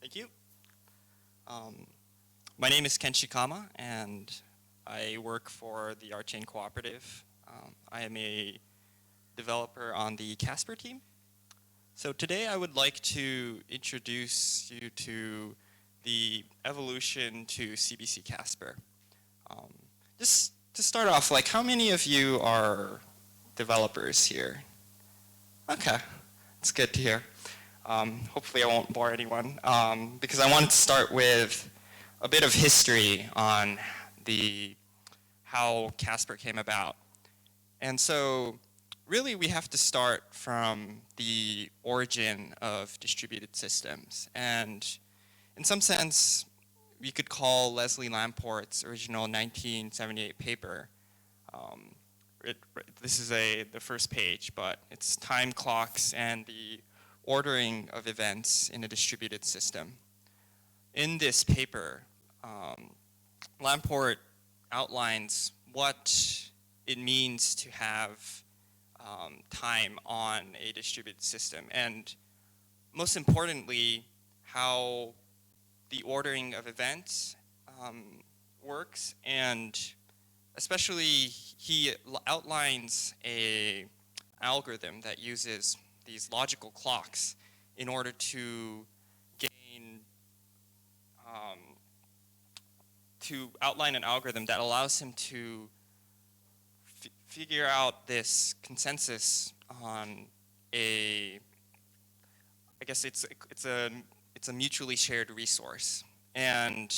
Thank you. My name is Ken Shikama, and I work for the RChain cooperative. I am a developer on the Casper team. So today I would like to introduce you to the evolution to CBC Casper. Just to start off, like, how many of you are developers here? Okay, it's good to hear. Hopefully I won't bore anyone, because I wanted to start with a bit of history on how Casper came about. And so really we have to start from the origin of distributed systems. And in some sense, we could call Leslie Lamport's original 1978 paper, this is the first page, but it's time clocks and the ordering of events in a distributed system. In this paper, Lamport outlines what it means to have time on a distributed system, and most importantly, how the ordering of events works, and especially he outlines an algorithm that uses these logical clocks in order to gain, to outline an algorithm that allows him to figure out this consensus on I guess it's a mutually shared resource. And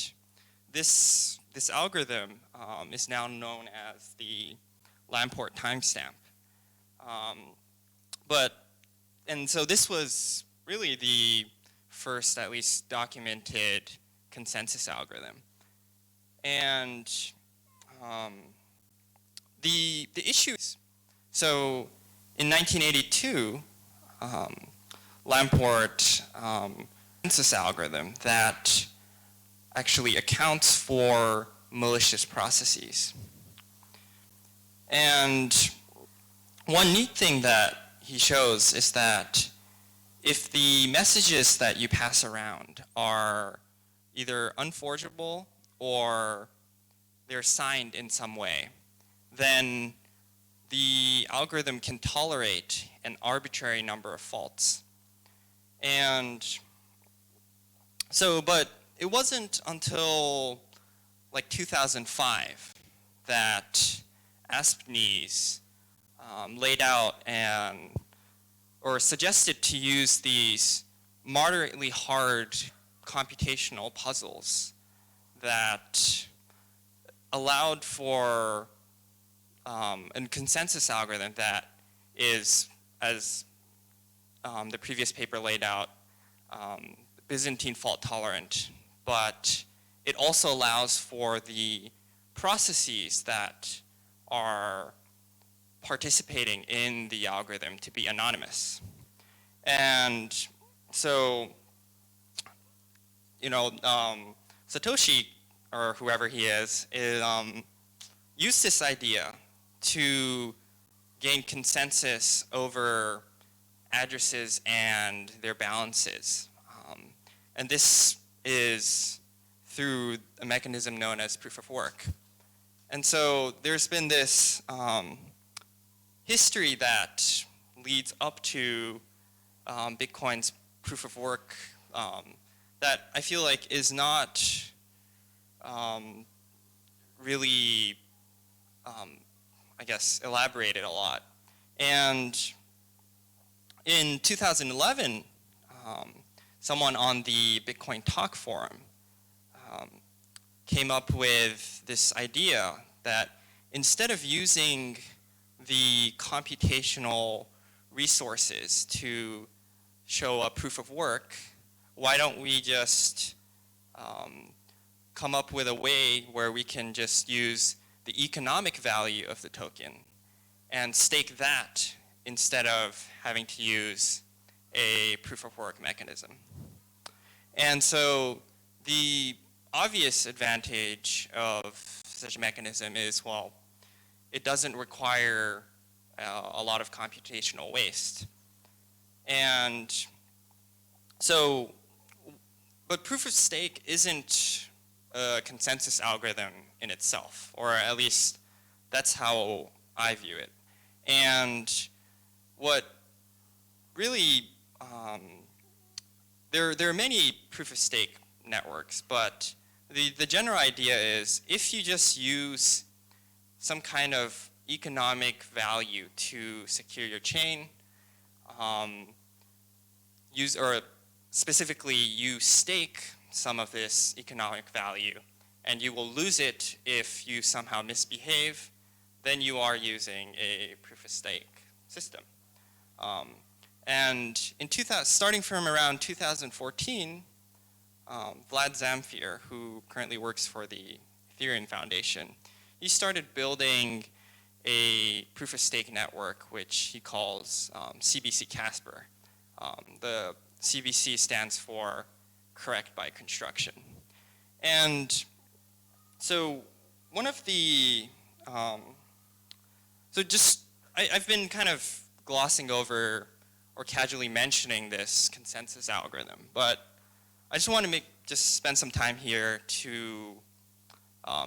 this algorithm is now known as the Lamport timestamp. And so this was really the first, at least, documented consensus algorithm. And the issues, so in 1982, Lamport consensus algorithm that actually accounts for malicious processes. And one neat thing that he shows is that if the messages that you pass around are either unforgeable or they're signed in some way, then the algorithm can tolerate an arbitrary number of faults. And so, but it wasn't until like 2005 that Aspnes laid out or suggested to use these moderately hard computational puzzles that allowed for a consensus algorithm that is, as the previous paper laid out, Byzantine fault tolerant, but it also allows for the processes that are participating in the algorithm to be anonymous. And so, Satoshi, or whoever he is used this idea to gain consensus over addresses and their balances. And this is through a mechanism known as proof of work. And so there's been this history that leads up to Bitcoin's proof of work that I feel like is not really, I guess, elaborated a lot. And in 2011, someone on the Bitcoin Talk forum came up with this idea that instead of using the computational resources to show a proof of work, why don't we just come up with a way where we can just use the economic value of the token and stake that instead of having to use a proof of work mechanism. And so the obvious advantage of such a mechanism is, well, it doesn't require a lot of computational waste. And so But proof of stake isn't a consensus algorithm in itself, or at least that's how I view it. And what really, there are many proof of stake networks, but the general idea is if you just use some kind of economic value to secure your chain, or specifically you stake some of this economic value and you will lose it if you somehow misbehave, then you are using a proof of stake system. And starting from around 2014, Vlad Zamfir, who currently works for the Ethereum Foundation, he started building a proof of stake network which he calls CBC Casper. The CBC stands for correct by construction. And so one of the, I've been kind of glossing over or casually mentioning this consensus algorithm, but I just want to spend some time here to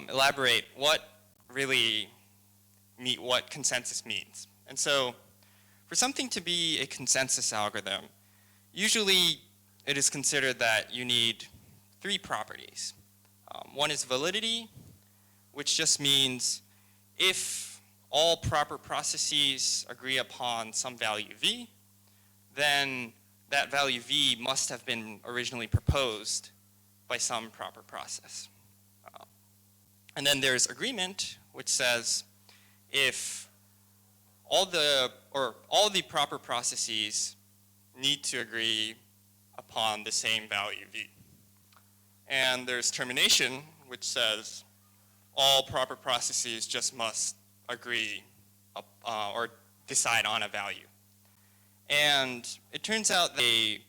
elaborate what consensus means. And so for something to be a consensus algorithm, usually it is considered that you need 3 properties. One is validity, which just means if all proper processes agree upon some value v, then that value v must have been originally proposed by some proper process. And then there's agreement, which says if all the proper processes need to agree upon the same value v. And there's termination, which says all proper processes just must agree or decide on a value. And it turns out a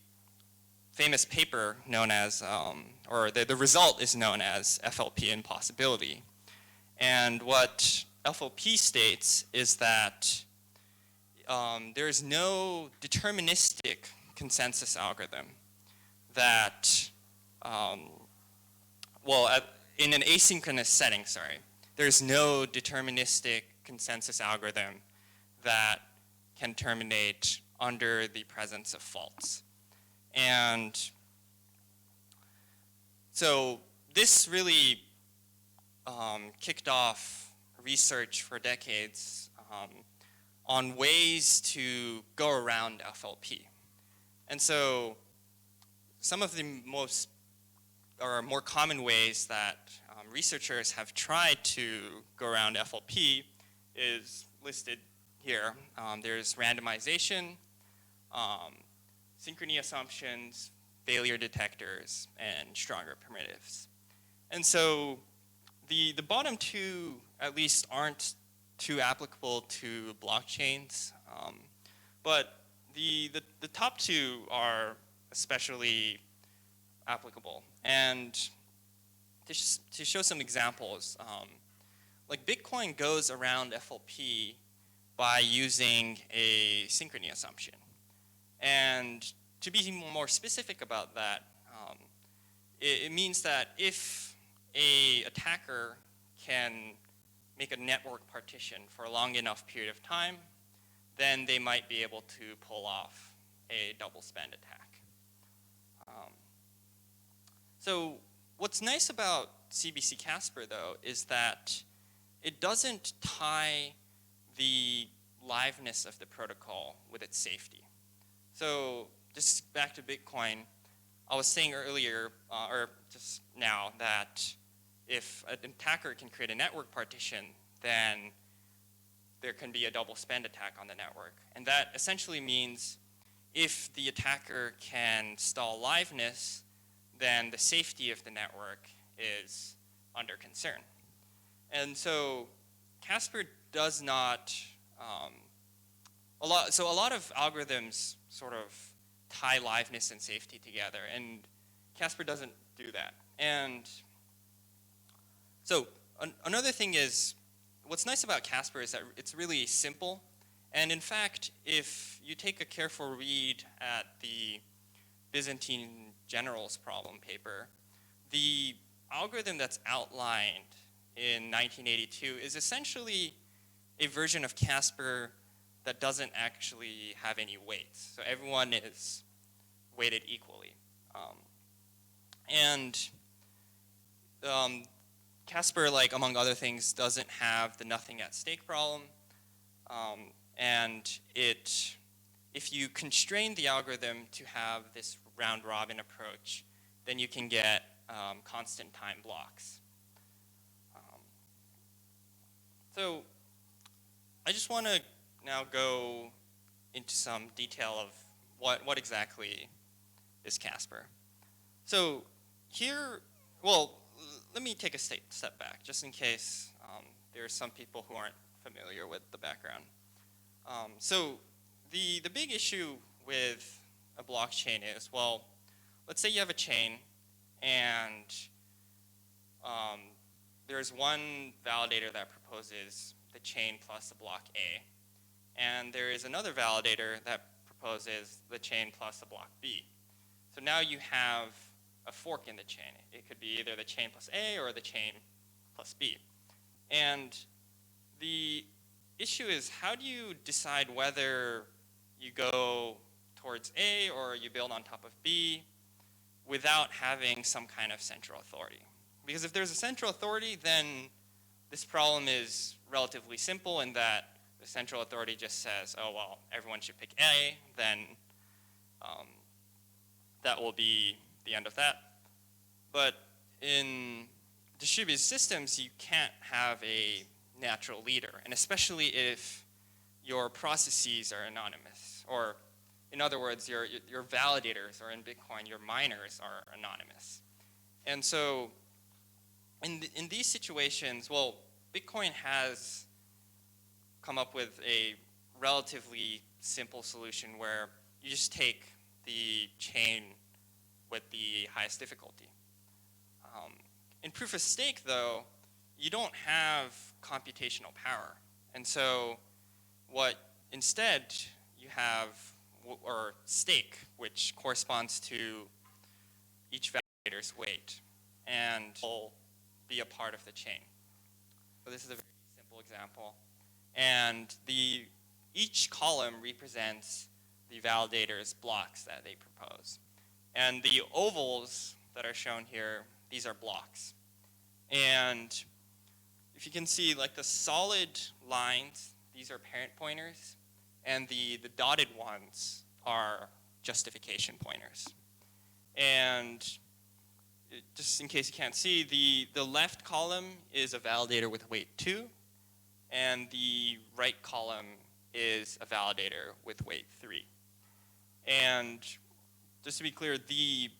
famous paper known as, the result is known as FLP impossibility. And what FLP states is that there is no deterministic consensus algorithm that, in an asynchronous setting, there's no deterministic consensus algorithm that can terminate under the presence of faults. And so this really kicked off research for decades on ways to go around FLP. And so some of the more common ways that researchers have tried to go around FLP is listed here. There's randomization, synchrony assumptions, failure detectors, and stronger primitives. And so the bottom 2 at least aren't too applicable to blockchains, but the top 2 are especially applicable. And to show some examples, like Bitcoin goes around FLP by using a synchrony assumption. And to be more specific about that, it means that if an attacker can make a network partition for a long enough period of time, then they might be able to pull off a double spend attack. So what's nice about CBC Casper, though, is that it doesn't tie the liveness of the protocol with its safety. So just back to Bitcoin, I was saying earlier, or just now, that if an attacker can create a network partition, then there can be a double spend attack on the network. And that essentially means if the attacker can stall liveness, then the safety of the network is under concern. And so Casper does not, a lot of algorithms sort of tie liveness and safety together, and Casper doesn't do that. And so another thing is, what's nice about Casper is that it's really simple. And in fact, if you take a careful read at the Byzantine generals problem paper, the algorithm that's outlined in 1982 is essentially a version of Casper that doesn't actually have any weights. So everyone is weighted equally. Casper, like among other things, doesn't have the nothing at stake problem. If you constrain the algorithm to have this round robin approach, then you can get constant time blocks. So I just want to now go into some detail of what exactly is Casper. So here, well, let me take a step back, just in case there are some people who aren't familiar with the background. So the big issue with a blockchain is, well, let's say you have a chain, and there's one validator that proposes the chain plus the block A, and there is another validator that proposes the chain plus the block B. So now you have a fork in the chain. It could be either the chain plus A or the chain plus B. And the issue is, how do you decide whether you go towards A or you build on top of B without having some kind of central authority? Because if there's a central authority, then this problem is relatively simple in that the central authority just says, oh, well, everyone should pick A, then that will be the end of that. But in distributed systems, you can't have a natural leader, and especially if your processes are anonymous, or in other words, your validators, or in Bitcoin, your miners are anonymous. And so in these situations, well, Bitcoin has come up with a relatively simple solution where you just take the chain with the highest difficulty. In proof of stake, though, you don't have computational power. And so what instead you have, or stake, which corresponds to each validator's weight, and will be a part of the chain. So this is a very simple example. And each column represents the validator's blocks that they propose. And the ovals that are shown here, these are blocks. And if you can see, like the solid lines, these are parent pointers, and the dotted ones are justification pointers. And just in case you can't see, the left column is a validator with weight 2, and the right column is a validator with weight 3. And just to be clear, the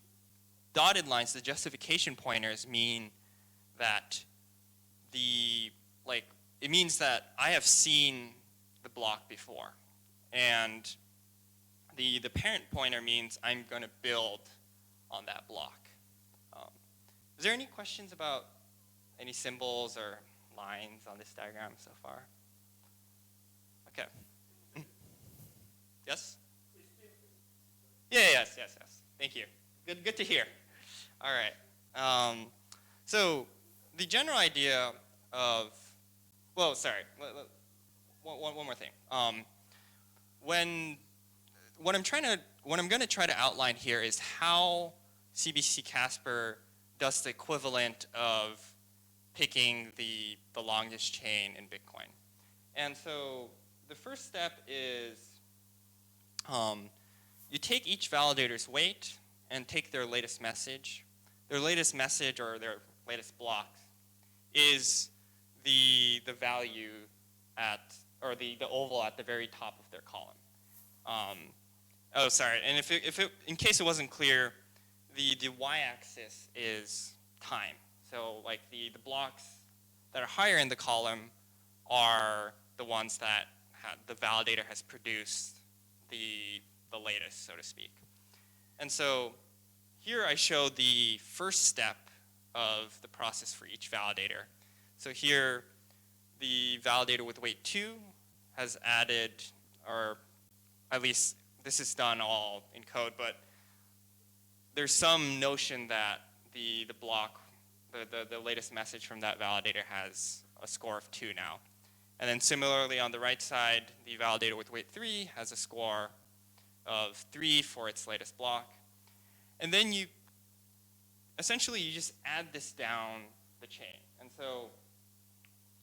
dotted lines, the justification pointers, mean that it means that I have seen the block before. And the parent pointer means I'm going to build on that block. Is there any questions about any symbols or lines on this diagram so far? Okay. Yes? Yes. Thank you. Good to hear. All right. So the general idea of, well, sorry, one more thing. What I'm going to try to outline here is how CBC Casper does the equivalent of picking the longest chain in Bitcoin. And so the first step is you take each validator's weight and take their latest message. Their latest message, or their latest blocks, is the value at, or the oval at the very top of their column. Oh, sorry. And in case it wasn't clear, the y-axis is time. So like the blocks that are higher in the column are the ones that the validator has produced the latest, so to speak. And so here I show the first step of the process for each validator. So here, the validator with weight 2 has added, or at least this is done all in code, but there's some notion that the block, the latest message from that validator has a score of 2 now. And then similarly on the right side, the validator with weight 3 has a score of 3 for its latest block. And then you just add this down the chain. And so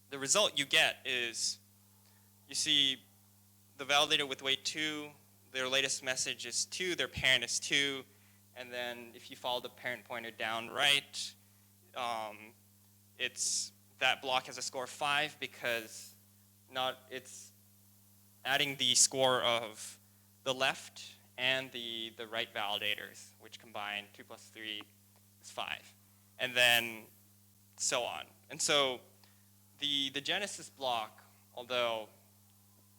the result you get is, you see the validator with weight 2, their latest message is 2, their parent is 2, and then if you follow the parent pointer down right, that block has a score of 5 because it's adding the score of the left and the right validators, which combine 2 plus 3 is 5, and then so on. And so the genesis block, although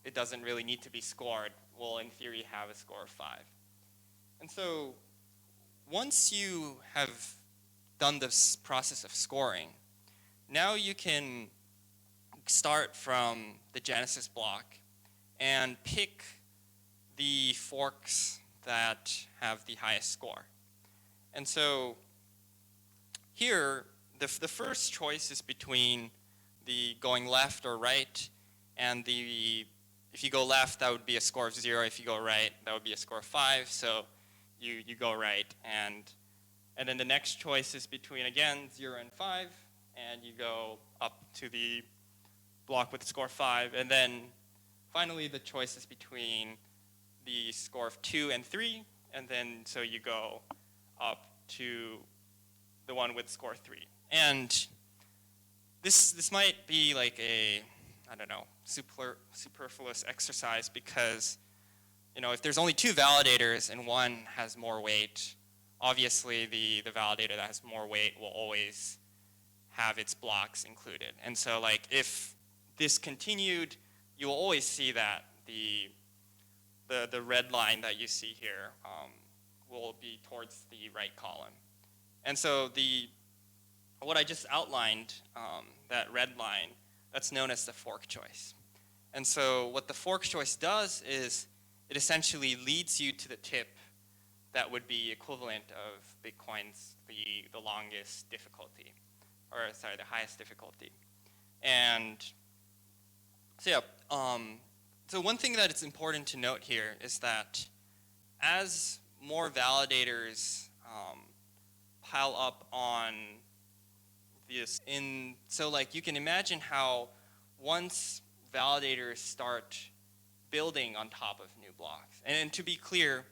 it doesn't really need to be scored, will in theory have a score of 5. And so once you have done this process of scoring, now you can start from the genesis block and pick the forks that have the highest score. And so here, the first choice is between the going left or right, and if you go left, that would be a score of 0. If you go right, that would be a score of 5. So you go right, and then the next choice is between, again, 0 and 5, and you go up to the block with the score of 5, and then finally the choice is between the score of 2 and 3, and then so you go up to the one with score 3. And this might be like a, I don't know, superfluous exercise, because if there's only 2 validators and one has more weight, obviously the validator that has more weight will always have its blocks included. And so like if this continued, you will always see that the red line that you see here will be towards the right column. And so what I just outlined, that red line, that's known as the fork choice. And so what the fork choice does is it essentially leads you to the tip that would be equivalent of Bitcoin's the longest difficulty, or sorry, the highest difficulty. And so yeah, so one thing that it's important to note here is that as more validators pile up on this, so like you can imagine how once validators start building on top of new blocks, and to be clear,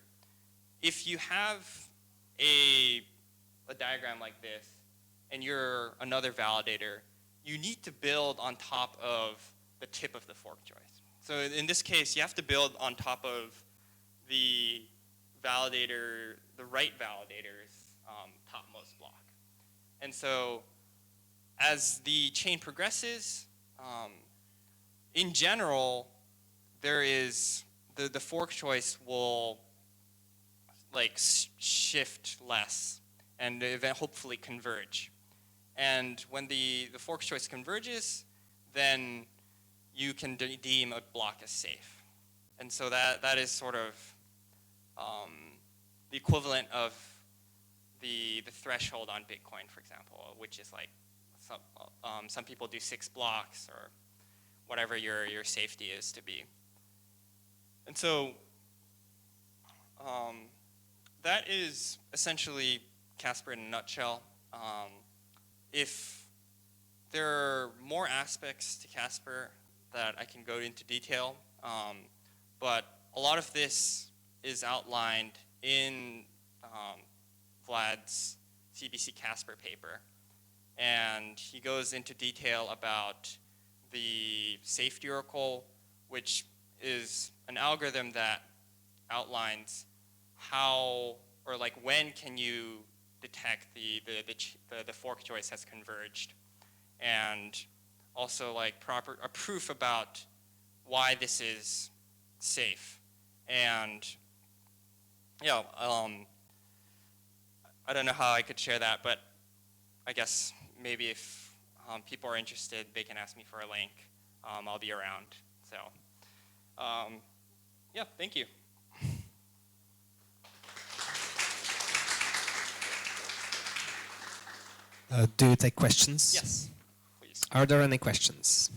if you have a diagram like this and you're another validator, you need to build on top of the tip of the fork choice. So in this case, you have to build on top of the validator, the right validator's topmost block. And so as the chain progresses, in general, there is the fork choice will like shift less and hopefully converge. And when the fork choice converges, then you can deem a block as safe. And so that is sort of the equivalent of the threshold on Bitcoin, for example, which is like some people do 6 blocks or whatever your safety is to be. And so that is essentially Casper in a nutshell. If there are more aspects to Casper that I can go into detail, but a lot of this is outlined in Vlad's CBC Casper paper. And he goes into detail about the safety oracle, which is an algorithm that outlines how, or like when can you detect the fork choice has converged, and also like a proof about why this is safe. And yeah, I don't know how I could share that, but I guess maybe if people are interested, they can ask me for a link. I'll be around. So yeah, thank you. Do you take questions? Yes, please. Are there any questions?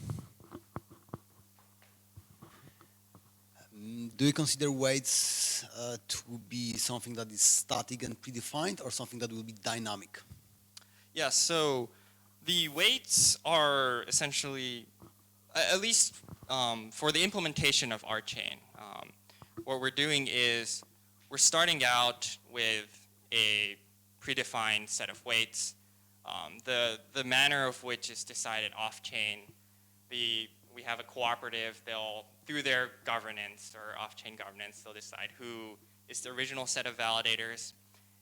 Do you consider weights to be something that is static and predefined, or something that will be dynamic? Yeah, so the weights are essentially, at least for the implementation of RChain, what we're doing is we're starting out with a predefined set of weights. The manner of which is decided off-chain. We have a cooperative, through their governance or off-chain governance, they'll decide who is the original set of validators.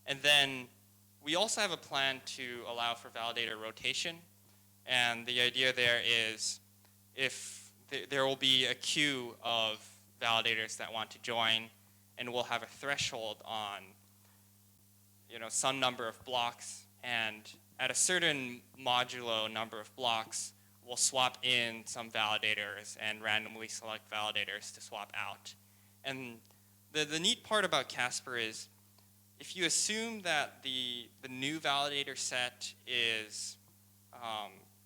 And then we also have a plan to allow for validator rotation. And the idea there is if there will be a queue of validators that want to join, and we'll have a threshold on some number of blocks, and at a certain modulo number of blocks, we'll swap in some validators and randomly select validators to swap out. And the neat part about Casper is if you assume that the new validator set is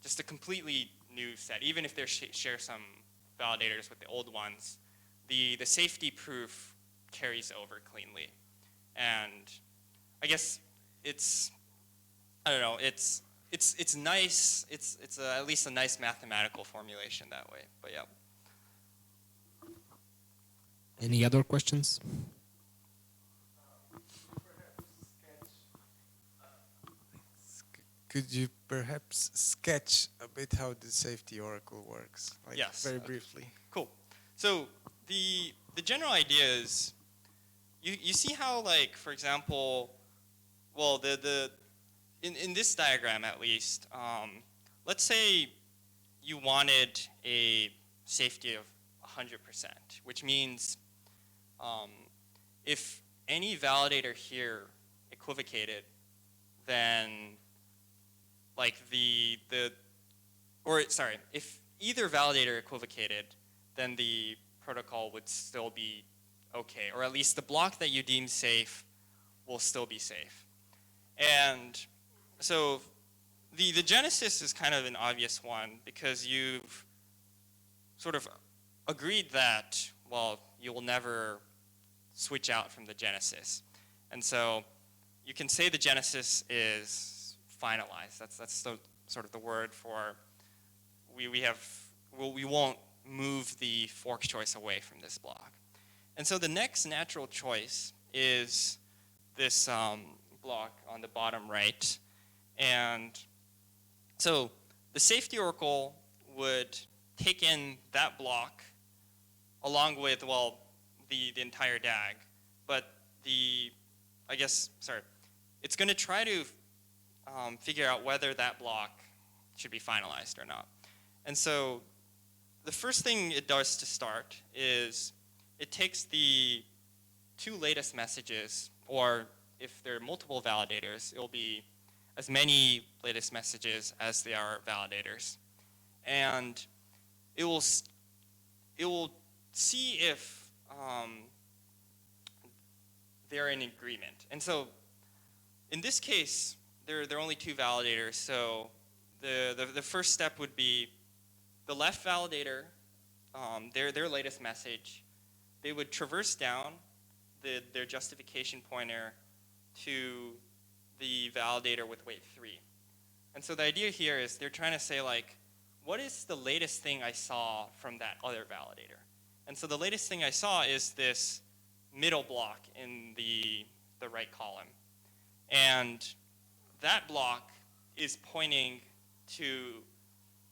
just a completely new set, even if they share some validators with the old ones, the safety proof carries over cleanly. And I guess it's nice. It's at least a nice mathematical formulation that way. But yeah. Any other questions? Could you perhaps sketch a bit how the safety oracle works? Like Yes. very briefly. Cool. So the general idea is you see how, like, for example, well, in this diagram at least, let's say you wanted a safety of 100%, which means if any validator here equivocated, then like if either validator equivocated, then the protocol would still be okay, or at least the block that you deem safe will still be safe. And so the genesis is kind of an obvious one because you've sort of agreed that, well, you will never switch out from the genesis. And so you can say the genesis is finalized. That's the, sort of the word for we won't move the fork choice away from this block. And so the next natural choice is this block on the bottom right. And so the safety oracle would take in that block along with, well, the entire DAG. But it's going to try to figure out whether that block should be finalized or not. And so the first thing it does to start is it takes the two latest messages, or if there are multiple validators, it will be as many latest messages as there are validators. And it will see if they're in agreement. And so in this case, there are only two validators. So the first step would be the left validator, their latest message. They would traverse down their justification pointer to the validator with weight 3. And so the idea here is they're trying to say, like, what is the latest thing I saw from that other validator? And so the latest thing I saw is this middle block in the right column. And that block is pointing to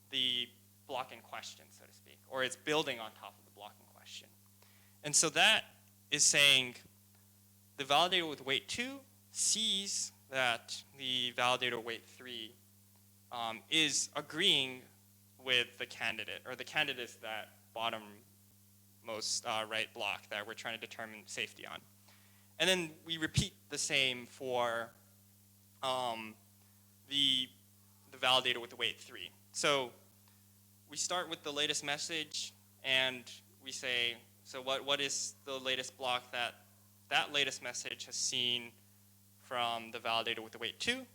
the block in question, so to speak, or it's building on top of the block in question. And so that is saying the validator with weight 2 sees that the validator weight 3 is agreeing with the candidate, or the candidate is that bottommost right block that we're trying to determine safety on. And then we repeat the same for the validator with the weight 3. So we start with the latest message, and we say, so what is the latest block that latest message has seen from the validator with the weight 2?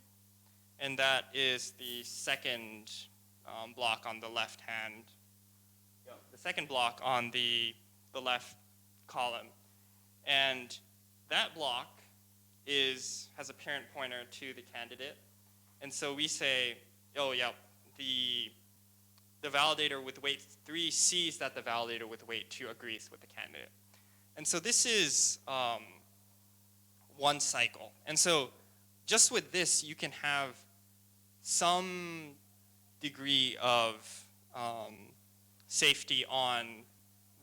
and that is the second block on the left hand, the second block on the left column. And that block has a parent pointer to the candidate. And so we say, oh, yeah, the validator with weight 3 sees that the validator with weight 2 agrees with the candidate. And so this is one cycle. And so just with this, you can have some degree of safety on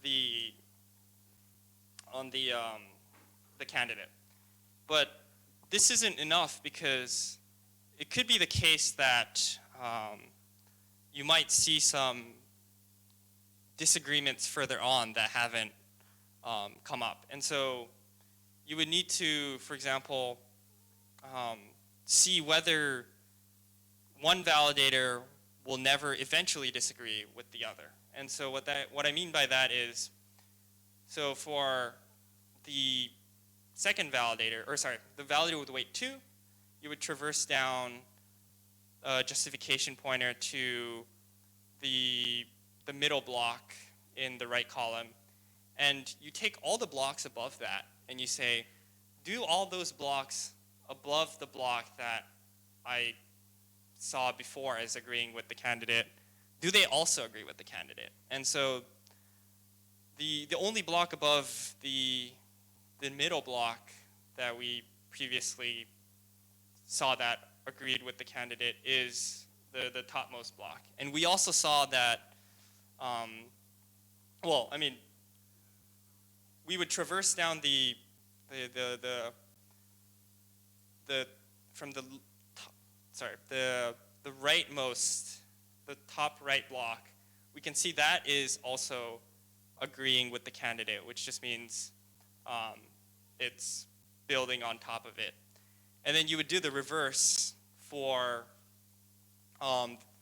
the candidate. But this isn't enough, because it could be the case that you might see some disagreements further on that haven't come up. And so you would need to, for example, see whether one validator will never eventually disagree with the other. And so what I mean by that is, so for the second validator, the validator with weight 2, you would traverse down a justification pointer to the middle block in the right column, and you take all the blocks above that, and you say, do all those blocks above the block that I saw before as agreeing with the candidate, do they also agree with the candidate? And so the only block above the middle block that we previously saw that agreed with the candidate is the topmost block. And we also saw that, we would traverse down the rightmost, the top right block. We can see that is also agreeing with the candidate, which just means it's building on top of it. And then you would do the reverse for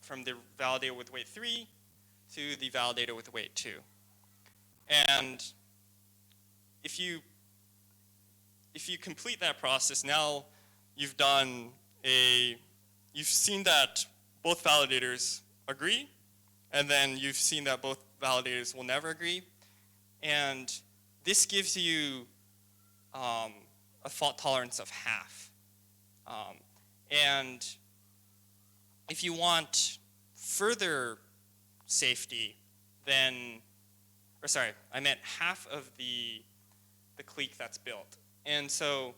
from the validator with weight 3 to the validator with weight 2. And if you complete that process, now you've seen that both validators agree, and then you've seen that both validators will never agree. And this gives you a fault tolerance of half. And if you want further safety, then, I meant half of the clique that's built. And so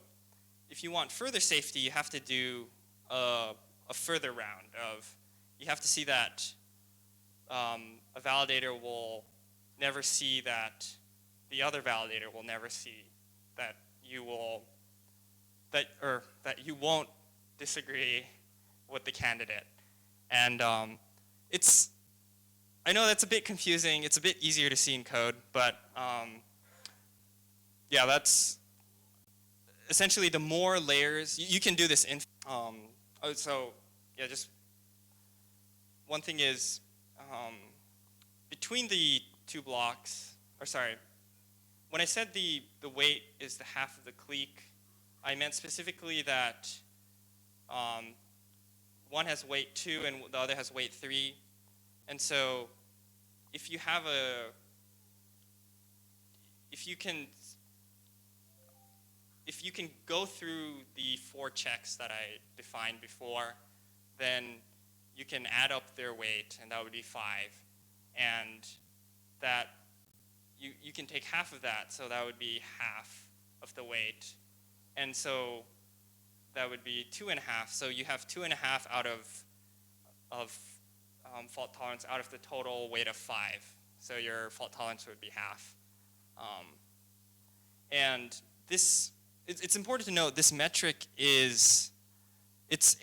if you want further safety, you have to do a further round of, you have to see that a validator will never see that the other validator will never see that you won't disagree with the candidate. And I know that's a bit confusing. It's a bit easier to see in code, but yeah, that's essentially the more layers you can do this in. Just one thing is between the two blocks, when I said the weight is the half of the clique, I meant specifically that one has weight 2 and the other has weight 3. And so if you can go through the 4 checks that I defined before, then you can add up their weight, and that would be 5. And that you can take half of that, so that would be half of the weight. And so that would be 2.5. So you have 2.5 out of fault tolerance out of the total weight of 5. So your fault tolerance would be half. And this, it's important to note, this metric it's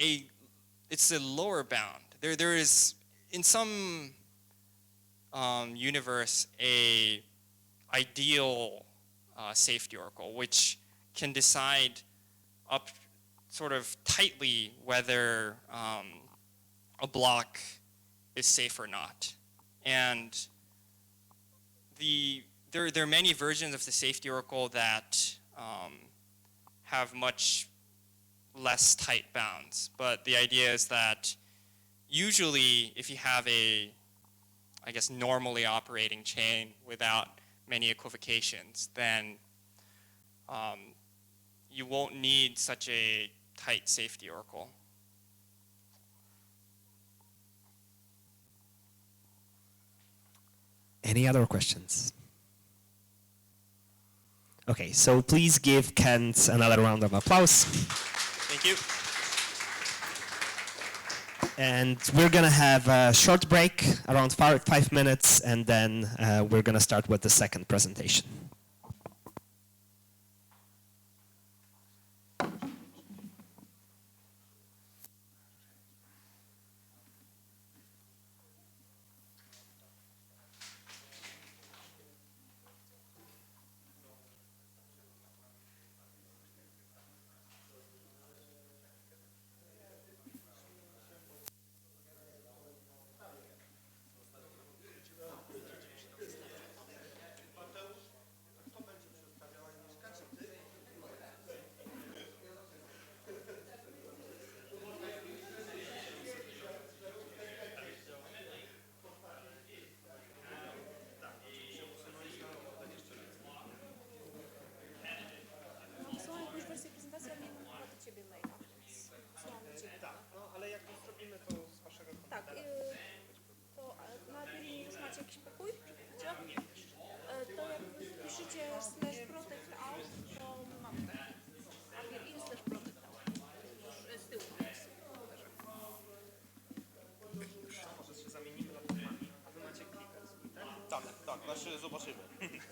a lower bound. There is, in some universe, a ideal safety oracle, which can decide up sort of tightly whether a block is safe or not. And there are many versions of the safety oracle that have much less tight bounds. But the idea is that usually if you have a, I guess, normally operating chain without many equivocations, then you won't need such a tight safety oracle. Any other questions? Okay, so please give Kent another round of applause. Thank you. And we're going to have a short break, around 5 minutes, and then we're going to start with the second presentation. Tak, zobaczymy.